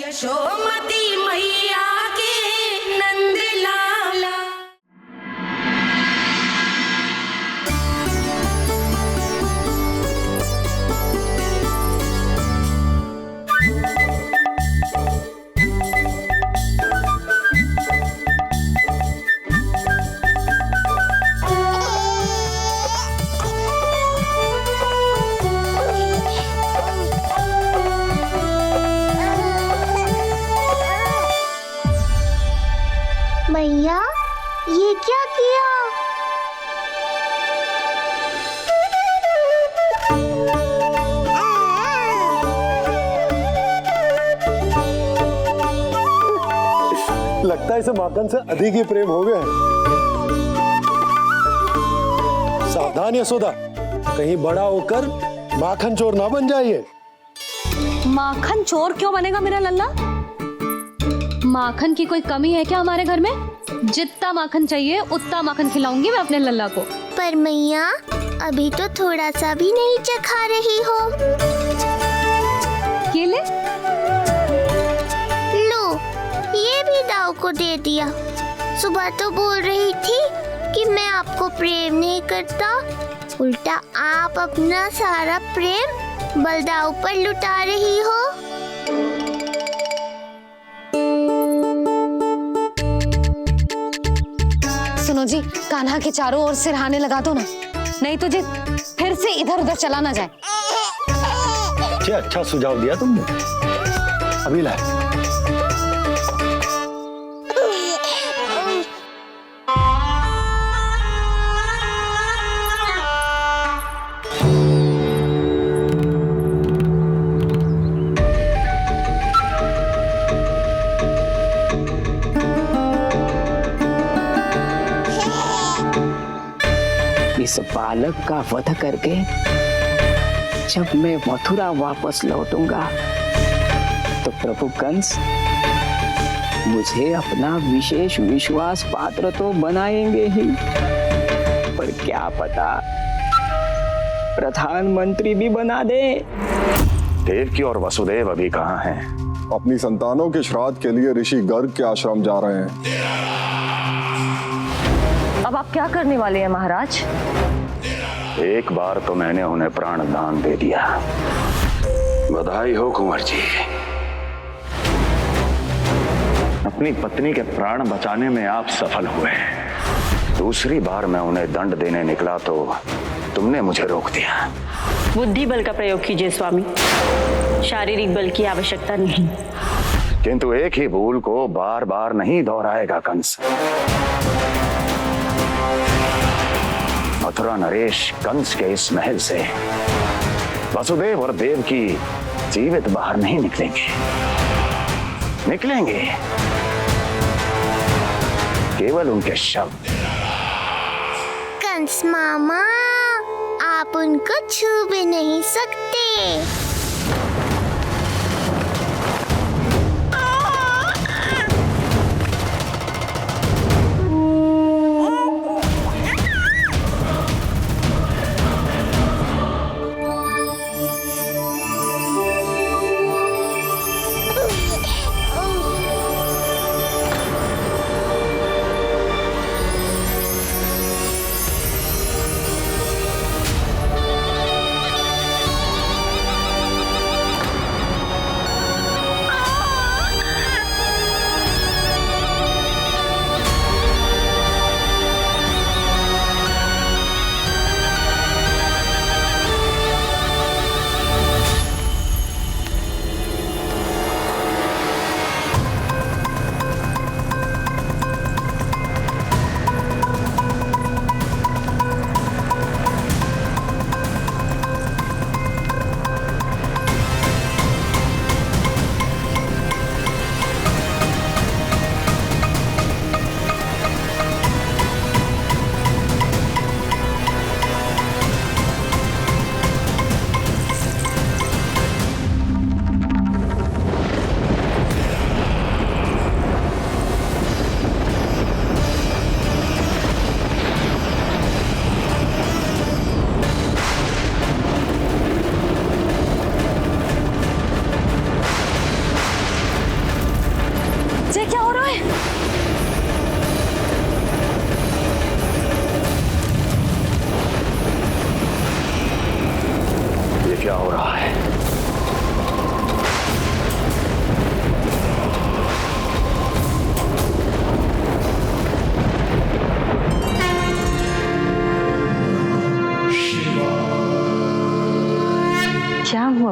यशोमती मैया के नंद लाला। भैया ये क्या किया? लगता है इसे माखन से अधिक ही प्रेम हो गया है। सावधान यशोदा, कहीं बड़ा होकर माखन चोर ना बन जाइए। माखन चोर क्यों बनेगा मेरा लल्ला? माखन की कोई कमी है क्या हमारे घर में? जितना माखन चाहिए उतना माखन खिलाऊंगी मैं अपने लल्ला को। पर मैया अभी तो थोड़ा सा भी नहीं चखा रही हो। ये ले। लो ये भी दाऊ को दे दिया। सुबह तो बोल रही थी कि मैं आपको प्रेम नहीं करता, उल्टा आप अपना सारा प्रेम बलदाऊ पर लुटा रही हो। सुनो जी, कान्हा के चारों ओर सिरहाने लगा दो ना, नहीं तो जी फिर से इधर उधर चला ना जाए। अच्छा सुझाव दिया तुमने। अभी लाए। इस बालक का वध करके जब मैं मथुरा वापस लौटूंगा तो प्रभु कंस मुझे अपना विशेष विश्वास पात्र तो बनाएंगे ही, पर क्या पता प्रधानमंत्री भी बना दे। देवकी और वसुदेव अभी कहाँ हैं? अपनी संतानों के श्राद्ध के लिए ऋषि गर्ग के आश्रम जा रहे हैं। अब आप क्या करने वाले हैं महाराज? एक बार तो मैंने उन्हें प्राण दान दे दिया। बधाई हो कुंवर जी, अपनी पत्नी के प्राण बचाने में आप सफल हुए। दूसरी बार मैं उन्हें दंड देने निकला तो तुमने मुझे रोक दिया। बुद्धि बल का प्रयोग कीजिए स्वामी, शारीरिक बल की आवश्यकता नहीं। किंतु एक ही भूल को बार बार नहीं दोहराएगा कंस। मथुरा नरेश कंस के इस महल से वसुदेव और देवकी जीवित बाहर नहीं निकलेंगे, केवल उनके शव। कंस मामा आप उनको छू भी नहीं सकते।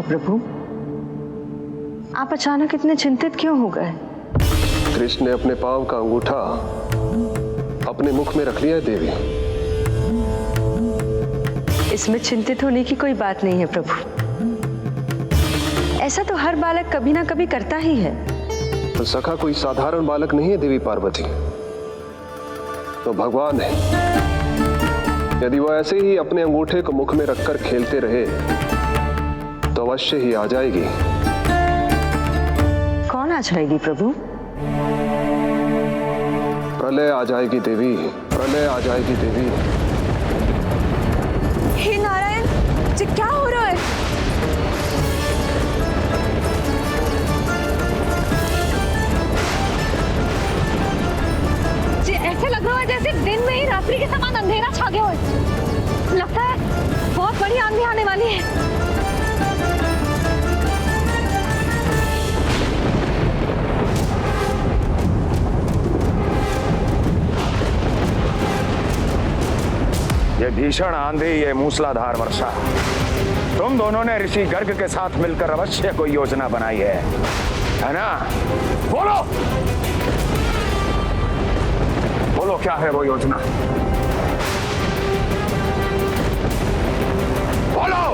प्रभु? आप अचानक इतने चिंतित क्यों हो गए? कृष्ण ने अपने पांव का अंगूठा अपने मुख में रख लिया है देवी। इसमें चिंतित होने की कोई बात नहीं है प्रभु। ऐसा तो हर बालक कभी ना कभी करता ही है। तो सखा कोई साधारण बालक नहीं है देवी पार्वती, तो भगवान है। यदि वो ऐसे ही अपने अंगूठे को मुख में रखकर खेलते रहे तो अवश्य ही आ जाएगी। कौन आ जाएगी प्रभु? प्रलय आ जाएगी देवी, प्रलय आ जाएगी देवी। हे नारायण जी, क्या हो रहा है? जी ऐसे लग रहा है जैसे दिन में ही रात्रि के समान अंधेरा छा गया हो। लगता है बहुत बड़ी आंधी आने वाली है। ये भीषण आंधी, ये मूसलाधार वर्षा, तुम दोनों ने ऋषि गर्ग के साथ मिलकर अवश्य कोई योजना बनाई है ना? बोलो बोलो, क्या है वो योजना? बोलो।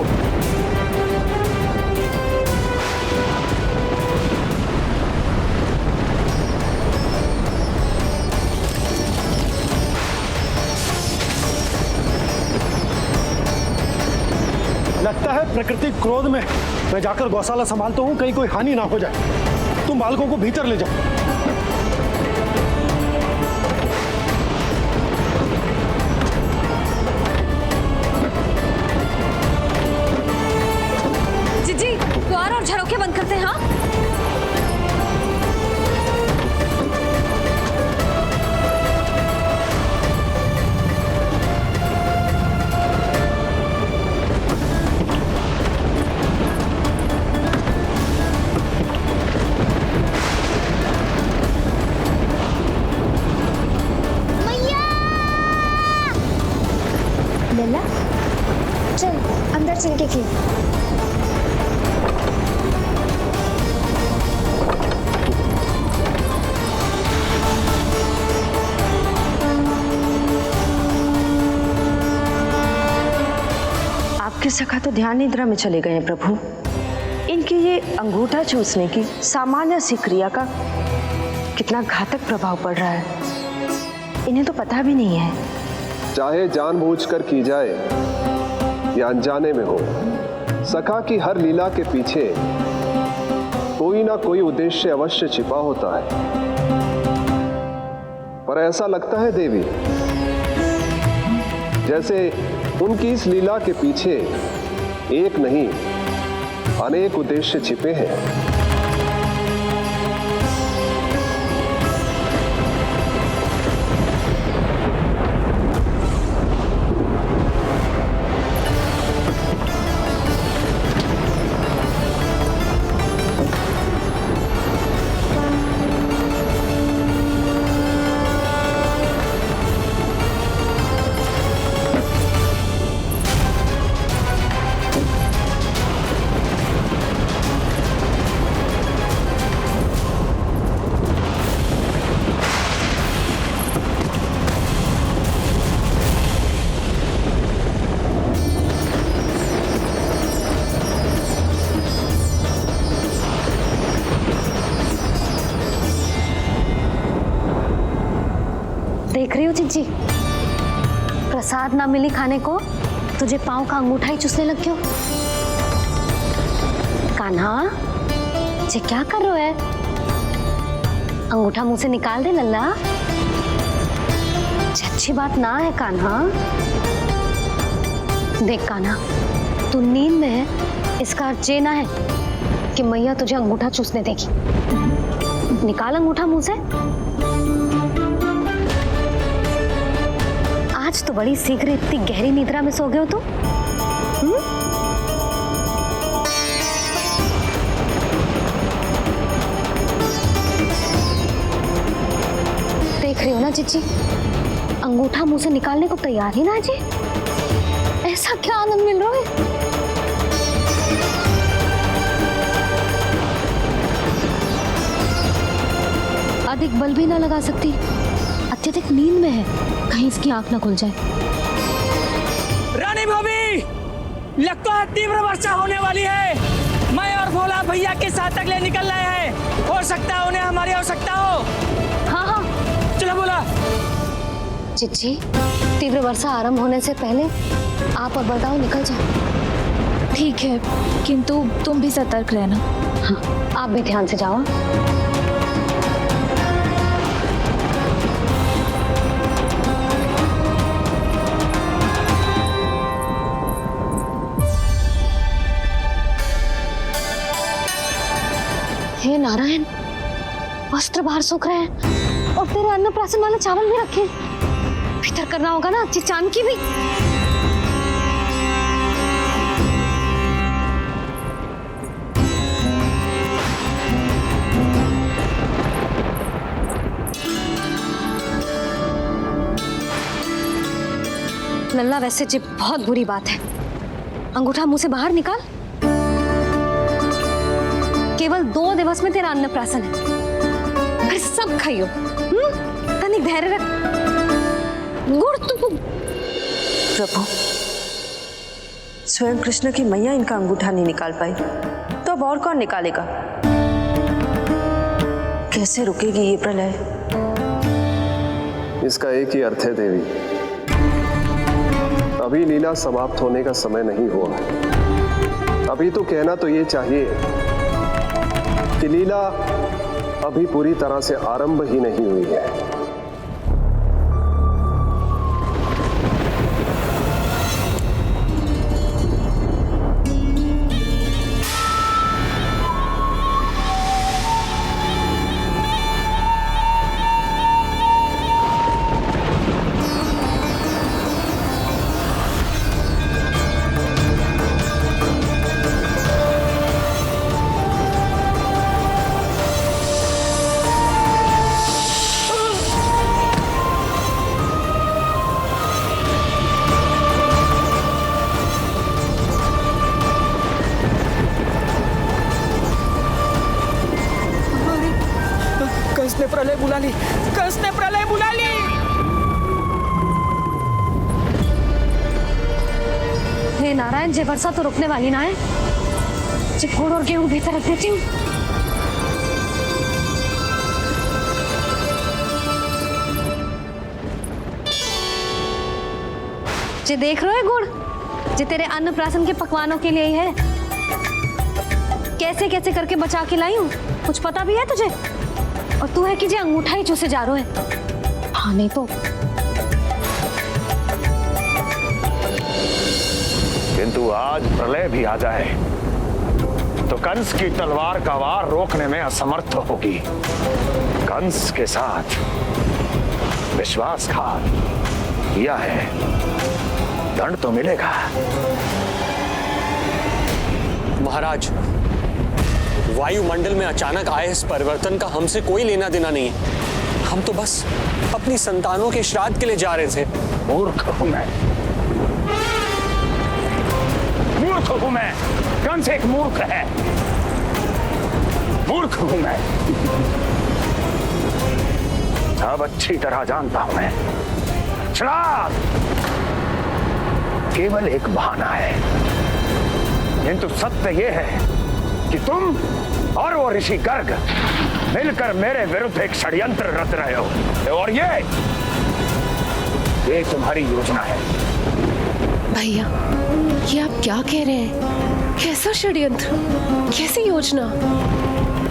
लगता है प्रकृति क्रोध में। मैं जाकर गौशाला संभालता हूँ, कहीं कोई हानि ना हो जाए। तुम बालकों को भीतर ले जाओ। जी द्वार और झरोखे बंद करते हैं। हाँ लल्ला चल अंदर चल के खेल। आपके सखा तो ध्यान निद्रा में चले गए हैं प्रभु। इनकी ये अंगूठा चूसने की सामान्य सी क्रिया का कितना घातक प्रभाव पड़ रहा है, इन्हें तो पता भी नहीं है। चाहे जानबूझकर की जाए या अनजाने में हो, सखा की हर लीला के पीछे कोई ना कोई उद्देश्य अवश्य छिपा होता है। पर ऐसा लगता है देवी जैसे उनकी इस लीला के पीछे एक नहीं अनेक उद्देश्य छिपे हैं। देख रही हो चिज्जी, प्रसाद ना मिली खाने को, तुझे पाँव का अंगूठा ही चूसने लग गयो। कान्हा ये क्या कर रहे है? अंगूठा मुंह से निकाल दे लल्ला। अच्छी बात ना है कान्हा। देख कान्हा, तू नींद में है, इसका अर्थ ये ना है कि मैया तुझे अंगूठा चूसने देगी। निकाल अंगूठा मुंह से। आज तो बड़ी शीघ्र इतनी गहरी निद्रा में सो गए हो तू। देख रही हो ना जीजी, अंगूठा मुंह से निकालने को तैयार ही ना जी। ऐसा क्या आनंद मिल रहा है? अधिक बल भी ना लगा सकती। अत्यधिक नींद में है, कहीं इसकी आंख ना खुल जाए। रानी भाभी, लगता है तीव्र वर्षा होने वाली है। मैं और भोला भैया के साथ अगले निकल रहे हैं। हो सकता है उन्हें हमारी आवश्यकता हो। हाँ हाँ चलो बोला। चिच्ची, तीव्र वर्षा आरंभ होने से पहले आप और बड़गांव निकल जाओ। ठीक है, किंतु तुम भी सतर्क रहना। हाँ, आप भी ध्यान से जाओ। हे नारायण, वस्त्र बाहर सूख रहे हैं और तेरे अन्नप्राशन वाले चावल भी रखे। भीतर करना होगा ना चिचान की भी। लल्ला, वैसे जी बहुत बुरी बात है। अंगूठा मुंह से बाहर निकाल। केवल 2 दिवस में तेरा अन्नप्राशन है, फिर सब खाइयो। तनिक धैर्य रख। गुड़ तो प्रभु, स्वयं कृष्ण की मैया इनका अंगूठा नहीं निकाल पाई, तो अब और कौन निकालेगा? कैसे रुकेगी ये प्रलय? इसका एक ही अर्थ है देवी, अभी लीला समाप्त होने का समय नहीं हुआ है। अभी तो कहना तो ये चाहिए कि लीला अभी पूरी तरह से आरंभ ही नहीं हुई है। कंस ने प्रलय बुला ली, कंस ने प्रलय बुला ली। हे नारायण, जे वर्षा तो रुकने वाली ना है। जे गुड़ और गेहूं भीतर रख देती हूँ। जे देख रहे हो गुड़, जे तेरे अन्नप्राशन के पकवानों के लिए ही है। कैसे कैसे करके बचा के लाई हूँ, कुछ पता भी है तुझे? और तू है कि जे अंगूठा ही चूसे जा रहे है। हाँ नहीं तो। किंतु आज प्रलय भी आ जाए तो कंस की तलवार का वार रोकने में असमर्थ होगी। कंस के साथ विश्वासघात किया है, दंड तो मिलेगा। महाराज, वायुमंडल में अचानक आए इस परिवर्तन का हमसे कोई लेना देना नहीं है। हम तो बस अपनी संतानों के श्राद्ध के लिए जा रहे थे। मूर्ख हूं मैं, मूर्ख हूं मैं। कंस एक मूर्ख है, मूर्ख हूं मैं। अब अच्छी तरह जानता हूं मैं, श्राद्ध केवल एक बहाना है। किंतु सत्य यह है कि तुम और वो ऋषि गर्ग मिलकर मेरे विरुद्ध एक षड्यंत्र रच रहे हो, और ये तुम्हारी योजना है। भैया, ये आप क्या कह रहे हैं? कैसा षड्यंत्र, कैसी योजना?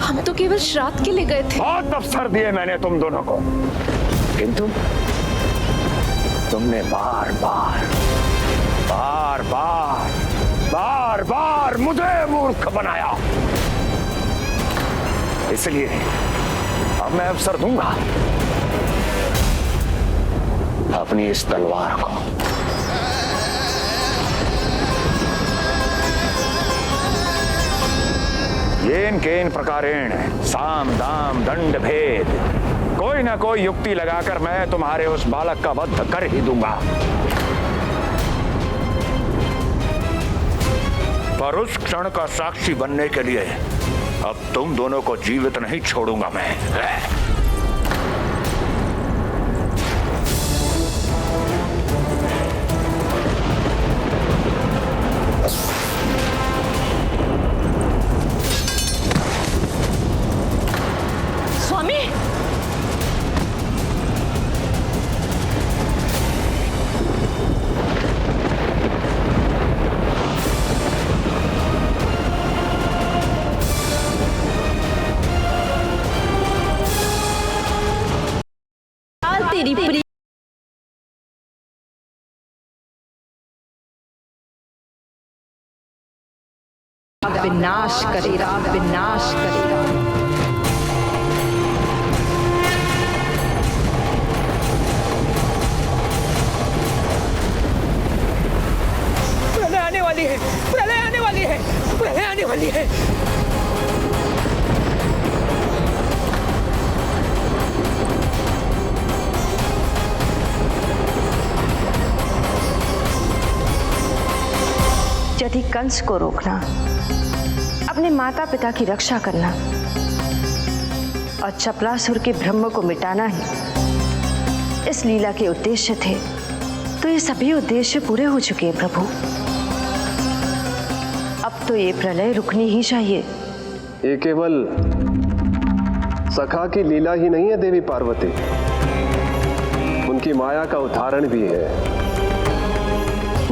हम तो केवल श्राद्ध के लिए गए थे। बहुत अवसर दिए मैंने तुम दोनों को, किंतु तुमने बार बार बार बार बार बार मुझे मूर्ख बनाया। इसलिए अब मैं अवसर दूंगा अपनी इस तलवार को। येन केन प्रकारेण साम दाम दंड भेद, कोई ना कोई युक्ति लगाकर मैं तुम्हारे उस बालक का वध कर ही दूंगा। पर उस क्षण का साक्षी बनने के लिए अब तुम दोनों को जीवित नहीं छोड़ूंगा मैं। तेरी प्रिय विनाश करेगा, विनाश करेगा। प्रलय आने वाली है, प्रलय आने वाली है, प्रलय आने वाली है। यदि कंस को रोकना, अपने माता पिता की रक्षा करना और चपलासुर के ब्रह्म को मिटाना ही इस लीला के उद्देश्य थे, तो ये सभी उद्देश्य पूरे हो चुके हैं प्रभु। अब तो ये प्रलय रुकनी ही चाहिए। ये केवल सखा की लीला ही नहीं है देवी पार्वती, उनकी माया का उदाहरण भी है।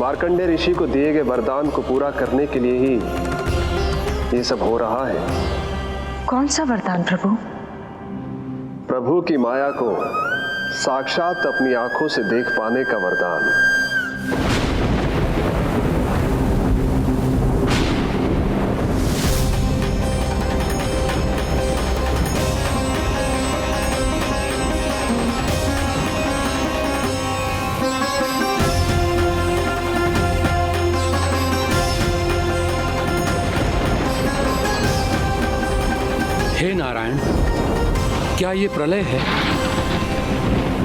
मार्कंडेय ऋषि को दिए गए वरदान को पूरा करने के लिए ही ये सब हो रहा है। कौन सा वरदान प्रभु? प्रभु की माया को साक्षात अपनी आंखों से देख पाने का वरदान। हे नारायण, क्या ये प्रलय है?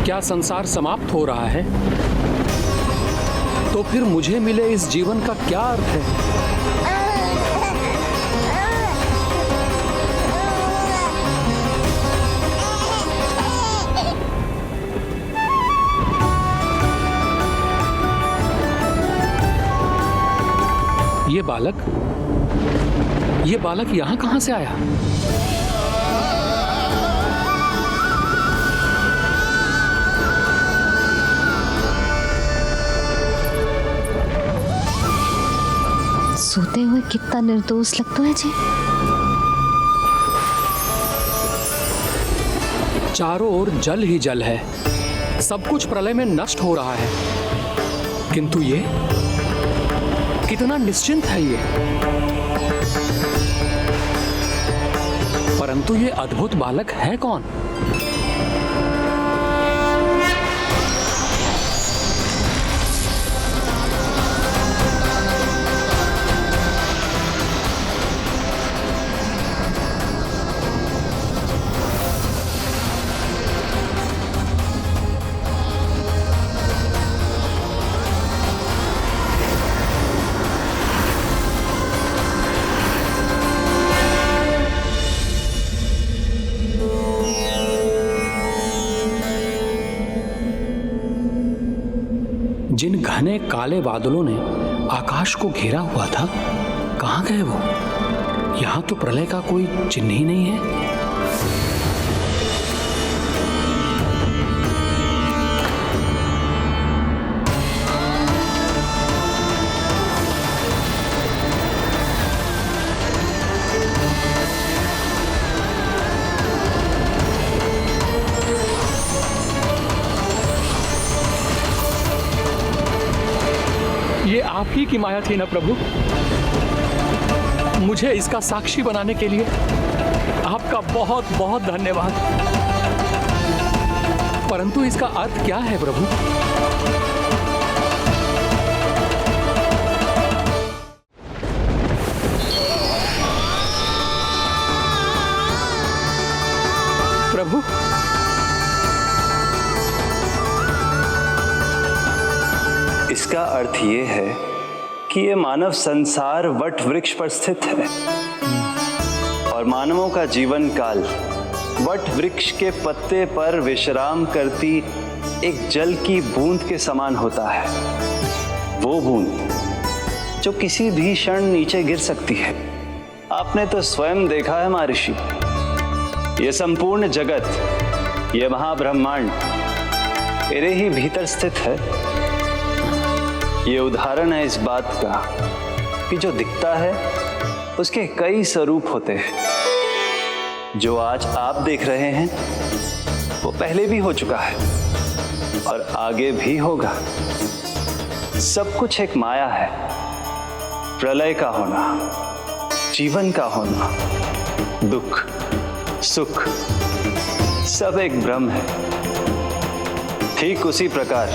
क्या संसार समाप्त हो रहा है? तो फिर मुझे मिले इस जीवन का क्या अर्थ है? ये बालक यहां कहां से आया? सोते हुए कितना निर्दोष लगता है जी। चारों ओर जल ही जल है, सब कुछ प्रलय में नष्ट हो रहा है, किंतु ये कितना निश्चिंत है ये। परंतु ये अद्भुत बालक है कौन? जिन घने काले बादलों ने आकाश को घेरा हुआ था, कहां गए वो? यहां तो प्रलय का कोई चिन्ह ही नहीं है। ये आप ही की माया थी ना प्रभु? मुझे इसका साक्षी बनाने के लिए आपका बहुत बहुत धन्यवाद। परंतु इसका अर्थ क्या है प्रभु? प्रभु, इसका अर्थ ये है कि ये मानव संसार वट वृक्ष पर स्थित है और मानवों का जीवन काल वट वृक्ष के पत्ते पर विश्राम करती एक जल की बूंद के समान होता है। वो बूंद जो किसी भी क्षण नीचे गिर सकती है। आपने तो स्वयं देखा है महर्षि, ये संपूर्ण जगत, ये महाब्रह्मांड मेरे ही भीतर स्थित है। ये उदाहरण है इस बात का कि जो दिखता है उसके कई स्वरूप होते हैं। जो आज आप देख रहे हैं वो पहले भी हो चुका है। और आगे भी होगा। सब कुछ एक माया है। प्रलय का होना, जीवन का होना, दुख, सुख, सब एक भ्रम है। ठीक उसी प्रकार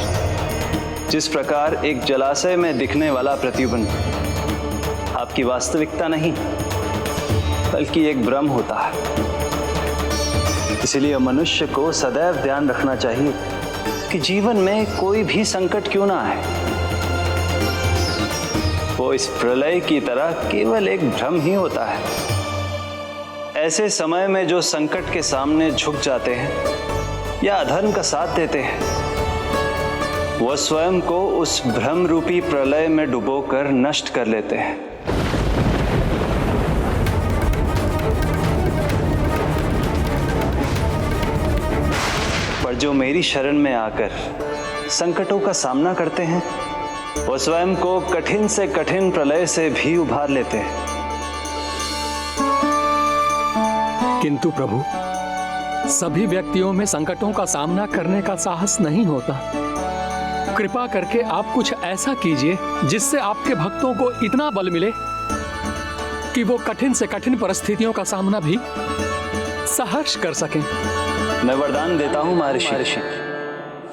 जिस प्रकार एक जलाशय में दिखने वाला प्रतिबिंब आपकी वास्तविकता नहीं बल्कि एक भ्रम होता है। इसलिए मनुष्य को सदैव ध्यान रखना चाहिए कि जीवन में कोई भी संकट क्यों ना आए, वो इस प्रलय की तरह केवल एक भ्रम ही होता है। ऐसे समय में जो संकट के सामने झुक जाते हैं या अधर्म का साथ देते हैं, वह स्वयं को उस भ्रम रूपी प्रलय में डुबोकर नष्ट कर लेते हैं। पर जो मेरी शरण में आकर संकटों का सामना करते हैं, वो स्वयं को कठिन से कठिन प्रलय से भी उभार लेते हैं। किंतु प्रभु, सभी व्यक्तियों में संकटों का सामना करने का साहस नहीं होता। कृपा करके आप कुछ ऐसा कीजिए जिससे आपके भक्तों को इतना बल मिले कि वो कठिन से कठिन परिस्थितियों का सामना भी सहर्ष कर सकें। मैं वरदान देता हूं महर्षि,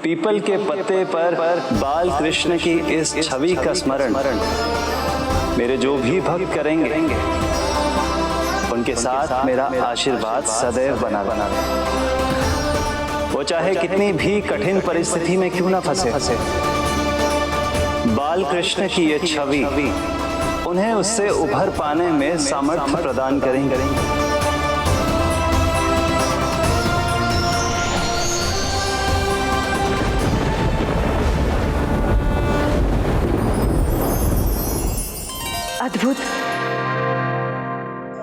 पीपल के पत्ते पर बाल कृष्ण की इस छवि का स्मरण मेरे जो भी भक्त करेंगे उनके साथ मेरा आशीर्वाद सदैव बना रहे। वो चाहे कितनी भी कठिन परिस्थिति में क्यों ना फंसे, बाल कृष्ण की ये छवि उन्हें उससे उभर पाने में सामर्थ्य प्रदान करेंगे। अद्भुत।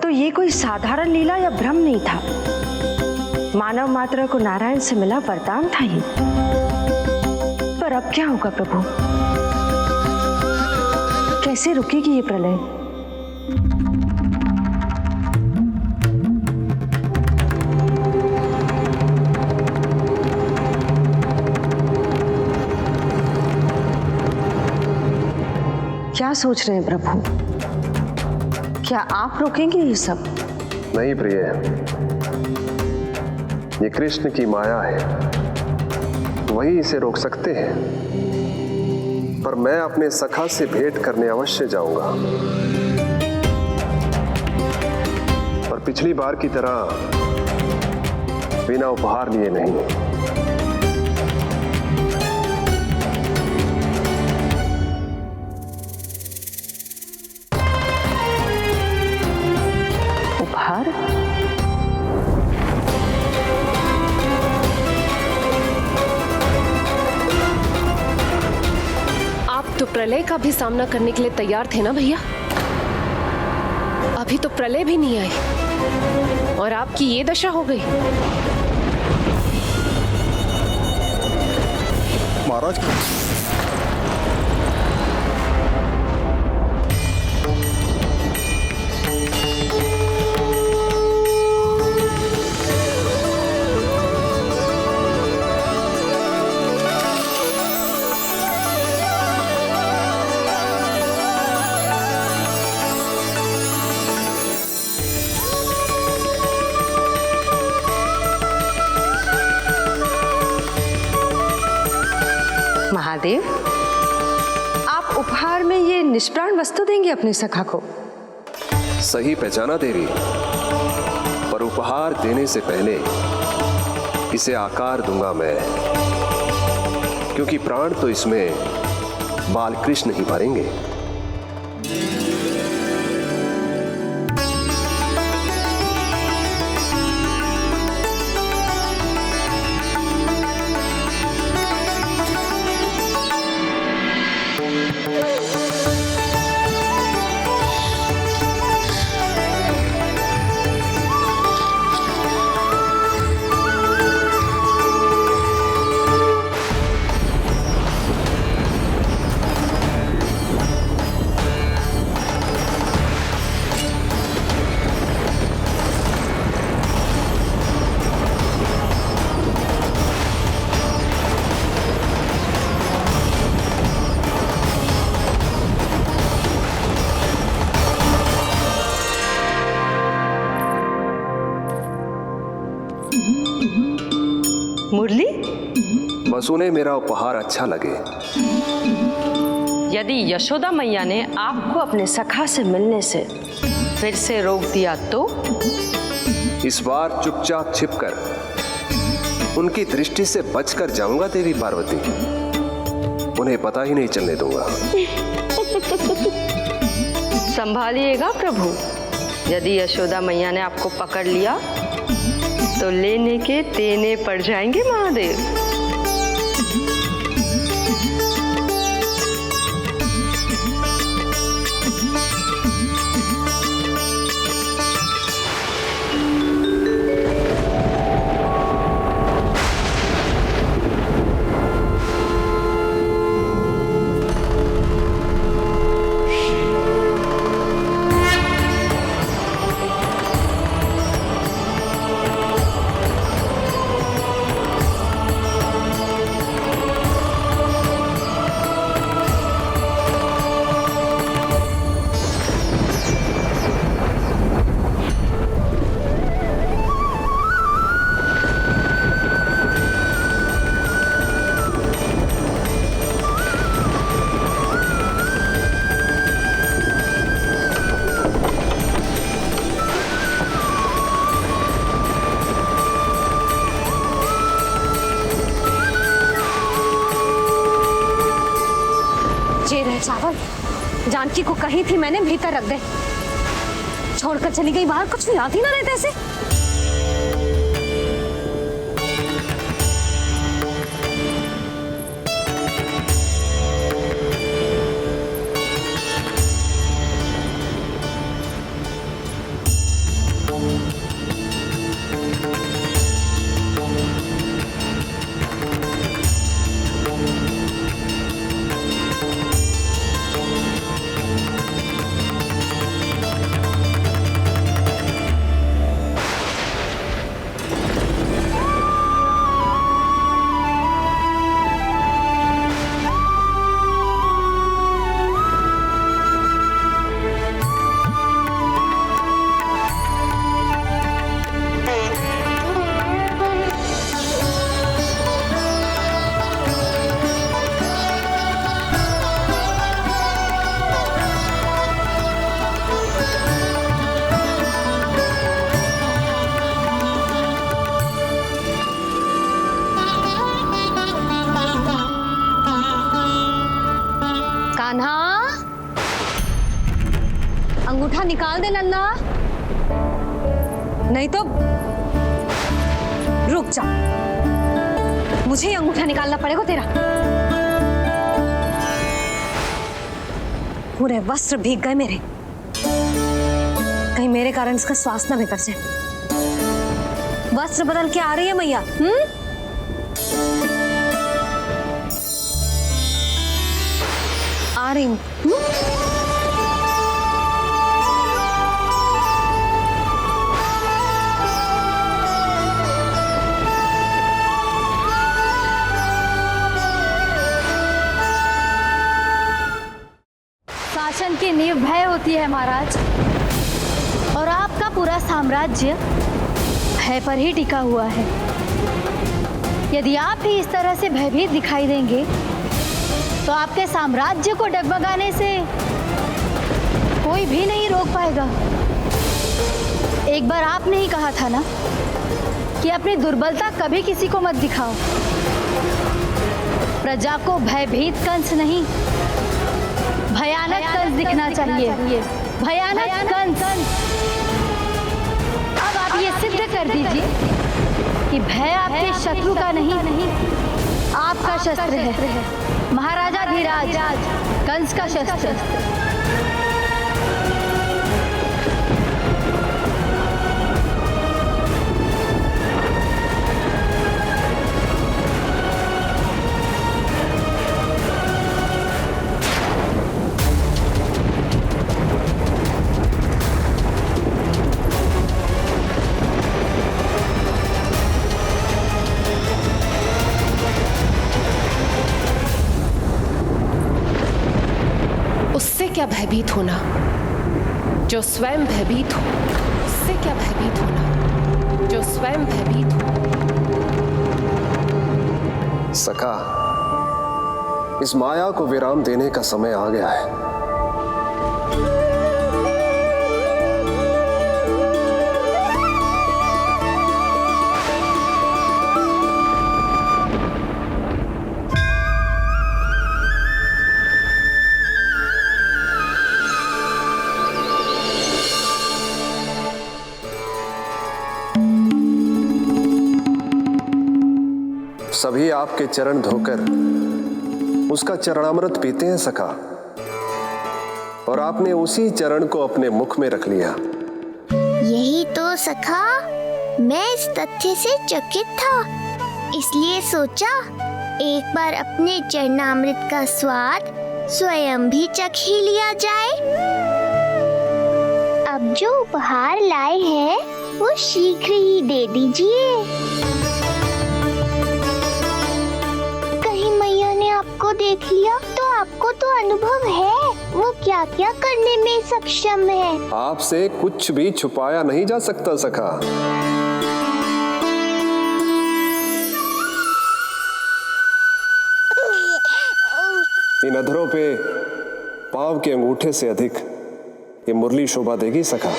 तो ये कोई साधारण लीला या भ्रम नहीं था, मानव मात्र को नारायण से मिला वरदान था ये। पर अब क्या होगा प्रभु? कैसे रुकेगी ये प्रलय? क्या सोच रहे हैं प्रभु? क्या आप रोकेंगे ये सब? नहीं प्रिय, ये कृष्ण की माया है, वही इसे रोक सकते हैं। पर मैं अपने सखा से भेंट करने अवश्य जाऊंगा, और पिछली बार की तरह बिना उपहार लिए नहीं। उपहार? तो प्रलय का भी सामना करने के लिए तैयार थे ना भैया? अभी तो प्रलय भी नहीं आई और आपकी ये दशा हो गई। महाराज, महादेव, आप उपहार में ये निष्प्राण वस्तु देंगे अपने सखा को? सही पहचाना देवी, पर उपहार देने से पहले इसे आकार दूंगा मैं, क्योंकि प्राण तो इसमें बाल कृष्ण ही भरेंगे। मुरली? बस उन्हें मेरा उपहार अच्छा लगे। यदि यशोदा मैया ने आपको अपने सखा से मिलने से फिर से रोक दिया तो? इस बार चुपचाप छिपकर उनकी दृष्टि से बचकर जाऊंगा देवी पार्वती। उन्हें पता ही नहीं चलने दूंगा। संभालिएगा प्रभु, यदि यशोदा मैया ने आपको पकड़ लिया तो लेने के देने पड़ जाएंगे महादेव। चावल जानकी को कही थी मैंने भीतर रख दे, छोड़कर चली गई बाहर, कुछ भी याद ही ना रहते ऐसे। अंगूठा निकाल दे नन्ना, नहीं तो रुक जा, मुझे ही अंगूठा निकालना पड़ेगा तेरा। पूरे वस्त्र भीग गए मेरे, कहीं मेरे कारण इसका श्वास ना बिगड़ जाए। वस्त्र बदल के आ रही है मैया। आ रही हूँ। शासन की नींव भय होती है महाराज, और आपका पूरा साम्राज्य भय पर ही टिका हुआ है। यदि आप भी इस तरह से भयभीत दिखाई देंगे तो आपके साम्राज्य को डगमगाने से कोई भी नहीं रोक पाएगा। एक बार आपने ही कहा था ना कि अपनी दुर्बलता कभी किसी को मत दिखाओ। प्रजा को भयभीत कंस नहीं, भयानक कंस दिखना चाहिए, भयानक कंस। अब आप ये सिद्ध कर दीजिए कि भय आपके शत्रु का नहीं, आपका शस्त्र है। महाराजा धीराज कंस का शस्त्र। उससे क्या भयभीत होना, जो स्वयं भयभीत हो। उससे क्या भयभीत होना, जो स्वयं भयभीत हो। सखा, इस माया को विराम देने का समय आ गया है। सभी आपके चरण धोकर उसका चरणामृत पीते हैं सखा, और आपने उसी चरण को अपने मुख में रख लिया। यही तो सखा, मैं इस तथ्य से चकित था, इसलिए सोचा एक बार अपने चरणामृत का स्वाद स्वयं भी चख ही लिया जाए। अब जो उपहार लाए हैं वो शीघ्र ही दे दीजिए। आपको देख लिया तो आपको तो अनुभव है वो क्या क्या करने में सक्षम है। आपसे कुछ भी छुपाया नहीं जा सकता सखा। इन अधरों पे पांव के अंगूठे से अधिक ये मुरली शोभा देगी सखा।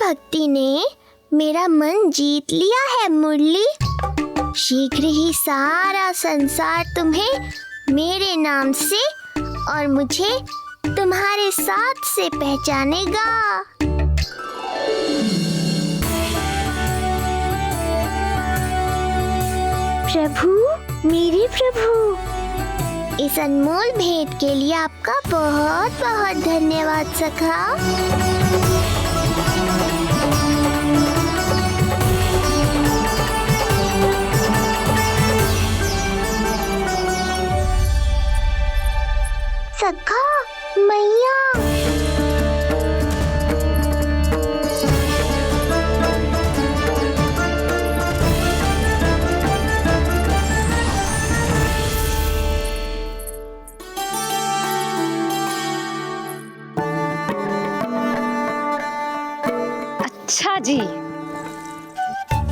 भक्ति ने मेरा मन जीत लिया है मुरली। शीघ्र ही सारा संसार तुम्हें मेरे नाम से और मुझे तुम्हारे साथ से पहचानेगा। प्रभु, मेरे प्रभु, इस अनमोल भेंट के लिए आपका बहुत बहुत धन्यवाद सखा। सखा, मैया, अच्छा जी,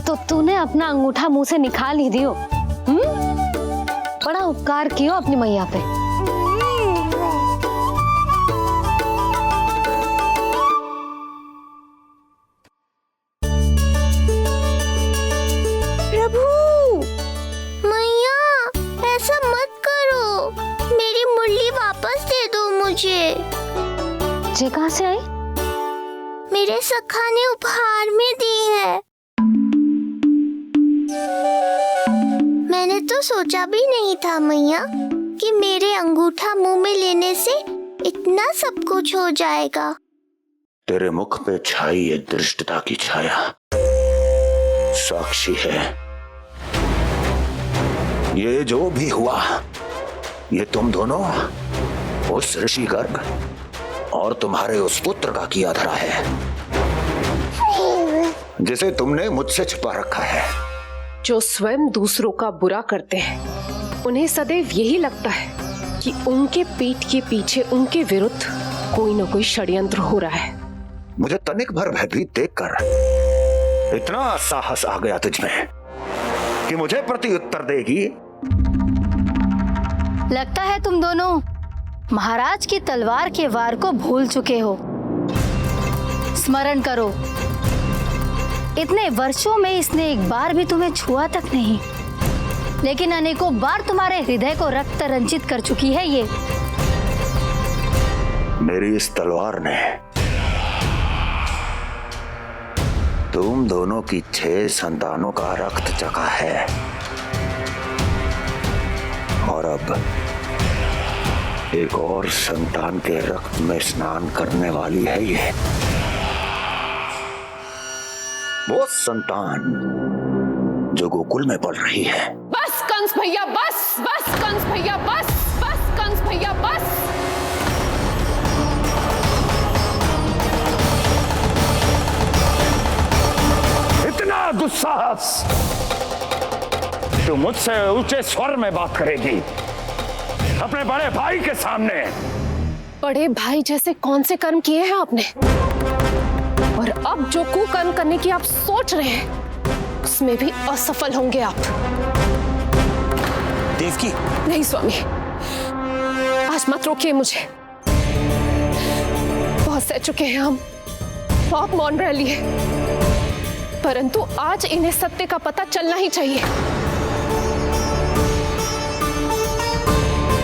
तो तूने अपना अंगूठा मुंह से निकाल ही दियो। बड़ा उपकार कियो अपनी मैया पे। प्रभु, मैया, ऐसा मत करो, मेरी मुरली वापस दे दो मुझे। ये कहाँ से आई? मेरे सखा ने उपहार में दी है। मैंने तो सोचा भी नहीं था मैया कि मेरे अंगूठा मुंह में लेने से इतना सब कुछ हो जाएगा। तेरे मुख पे छाई ये धृष्टता की छाया साक्षी है। ये जो भी हुआ, ये तुम दोनों, उस ऋषि गर्ग और तुम्हारे उस पुत्र का किया धरा है, जिसे तुमने मुझसे छिपा रखा है। जो स्वयं दूसरों का बुरा करते हैं, उन्हें सदैव यही लगता है कि उनके पीठ के पीछे उनके विरुद्ध कोई न कोई षड्यंत्र हो रहा है। मुझे तनिक भर भयभीत देखकर इतना साहस आ गया तुझमें कि मुझे प्रत्युत्तर देगी। लगता है तुम दोनों महाराज की तलवार के वार को भूल चुके हो। स्मरण करो, इतने वर्षों में इसने एक बार भी तुम्हें छुआ तक नहीं, लेकिन अनेकों बार तुम्हारे हृदय को रक्त रंजित कर चुकी है ये। मेरी इस तलवार ने तुम दोनों की 6 संतानों का रक्त चखा है, और अब एक और संतान के रक्त में स्नान करने वाली है ये। वो संतान जो गोकुल में पल रही है। बस कंस भैया बस, बस कंस भैया बस, बस कंस भैया बस। इतना दुस्साहस, तू मुझसे ऊंचे स्वर में बात करेगी अपने बड़े भाई के सामने? बड़े भाई जैसे कौन से कर्म किए हैं आपने? और अब जो कुकर्म करने की आप सोच रहे हैं उसमें भी असफल होंगे आप। देवकी। नहीं स्वामी, आज मत रोकिए मुझे। बहुत सह चुके हैं हम, बहुत मौन रह लिए, परंतु आज इन्हें सत्य का पता चलना ही चाहिए।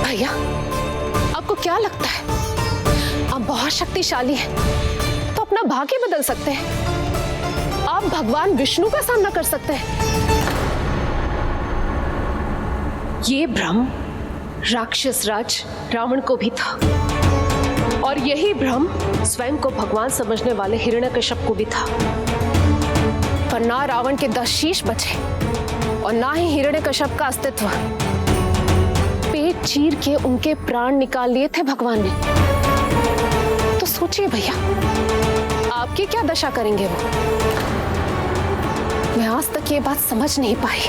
भैया, आपको क्या लगता है आप बहुत शक्तिशाली हैं, तो अपना भाग्य बदल सकते हैं? आप भगवान विष्णु का सामना कर सकते हैं। ये भ्रम राक्षस राज रावण को भी था, और यही भ्रम स्वयं को भगवान समझने वाले हिरण्यकश्यप को भी था। पर ना रावण के 10 शीश बचे और ना ही हिरण्यकश्यप का अस्तित्व। पेट चीर के उनके प्राण निकाल लिए थे भगवान ने। तो सोचिए भैया, आपकी क्या दशा करेंगे वो? मैं आज तक ये बात समझ नहीं पाई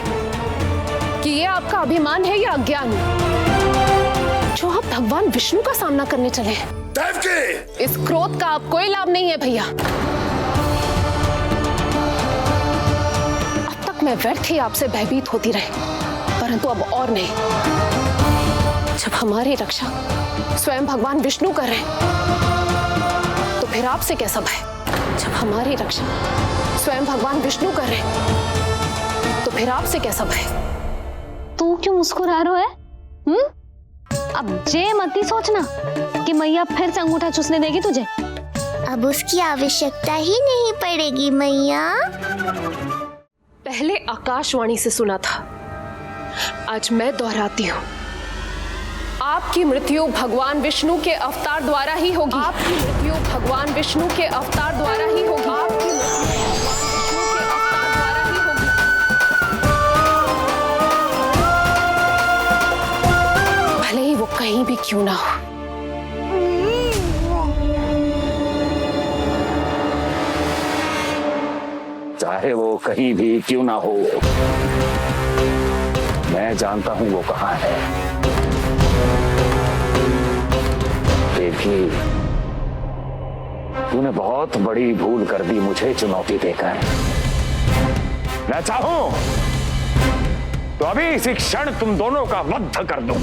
कि ये आपका अभिमान है या अज्ञान, जो आप भगवान विष्णु का सामना करने चले हैं। देवकी! इस क्रोध का आप कोई लाभ नहीं है भैया। अब तक मैं व्यर्थ ही आपसे भयभीत होती रही, परंतु अब और नहीं। जब हमारी रक्षा स्वयं भगवान विष्णु कर रहे हैं, तो फिर आपसे कैसा भय? जब हमारी रक्षा स्वयं भगवान विष्णु कर रहे हैं, तो फिर आपसे कैसा भय? तू क्यों मुस्कुरा रहा है? अब जे मत ही सोचना कि मैया फिर से अंगूठा चूसने देगी तुझे। अब उसकी आवश्यकता ही नहीं पड़ेगी मैया। पहले आकाशवाणी से सुना था, आज मैं दोहराती हूँ। आपकी मृत्यु भगवान विष्णु के अवतार द्वारा ही होगी। आपकी मृत्यु भगवान विष्णु के अवतार द्वारा ही होगी। आपकी मृत्यु भगवान विष्णु के अवतार द्वारा ही होगी। भले ही वो कहीं भी क्यों ना हो। चाहे वो कहीं भी क्यों ना हो, मैं जानता हूं वो कहां है। देखी, तूने बहुत बड़ी भूल कर दी मुझे चुनौती देकर। मैं चाहूं तो अभी इसी क्षण तुम दोनों का वध कर दूं,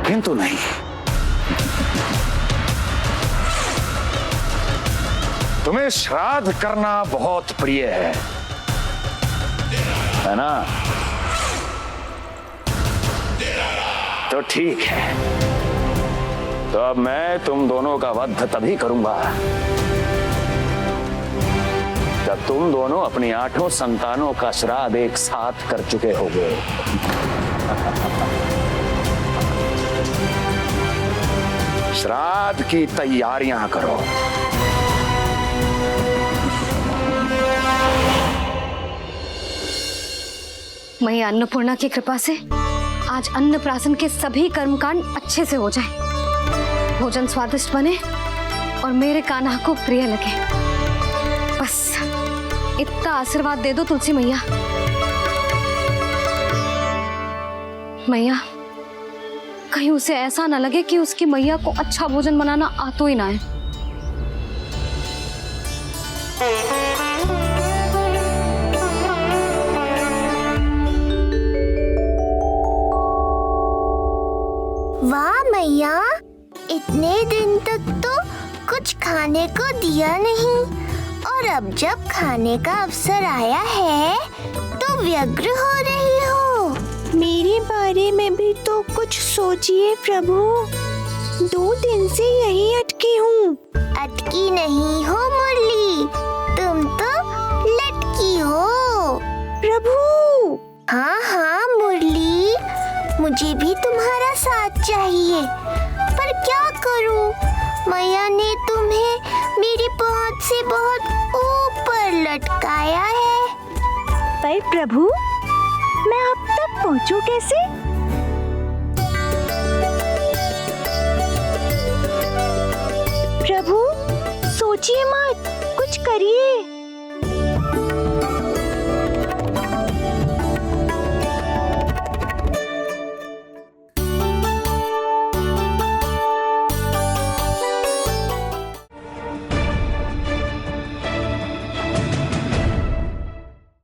किंतु नहीं। तुम्हें श्राद्ध करना बहुत प्रिय है ना? तो ठीक है, तो अब मैं तुम दोनों का वध तभी करूंगा जब तुम दोनों अपनी 8 संतानों का श्राद्ध एक साथ कर चुके होगे। श्राद्ध की तैयारियां करो। मैया अन्नपूर्णा की कृपा से आज अन्नप्राशन के सभी कर्मकांड अच्छे से हो जाए, भोजन स्वादिष्ट बने और मेरे कान्हा को प्रिय लगे। बस इतना आशीर्वाद दे दो तुलसी मैया। मैया, कहीं उसे ऐसा ना लगे कि उसकी मैया को अच्छा भोजन बनाना आतो ही ना है। वाह मैया, इतने दिन तक तो कुछ खाने को दिया नहीं, और अब जब खाने का अवसर आया है तो व्यग्र हो रही हो। मेरे बारे में भी तो कुछ सोचिए प्रभु, 2 दिन से यही अटकी हूँ। अटकी नहीं हो मुरली, तुम तो लटकी हो। प्रभु। हाँ हाँ मुरली, मुझे भी तुम्हारा साथ चाहिए, पर क्या करूं? मैया ने तुम्हें मेरी पहुंच से बहुत ऊपर लटकाया है। पर प्रभु, मैं अब तक पहुंचूं कैसे? प्रभु, सोचिए मत, कुछ करिए।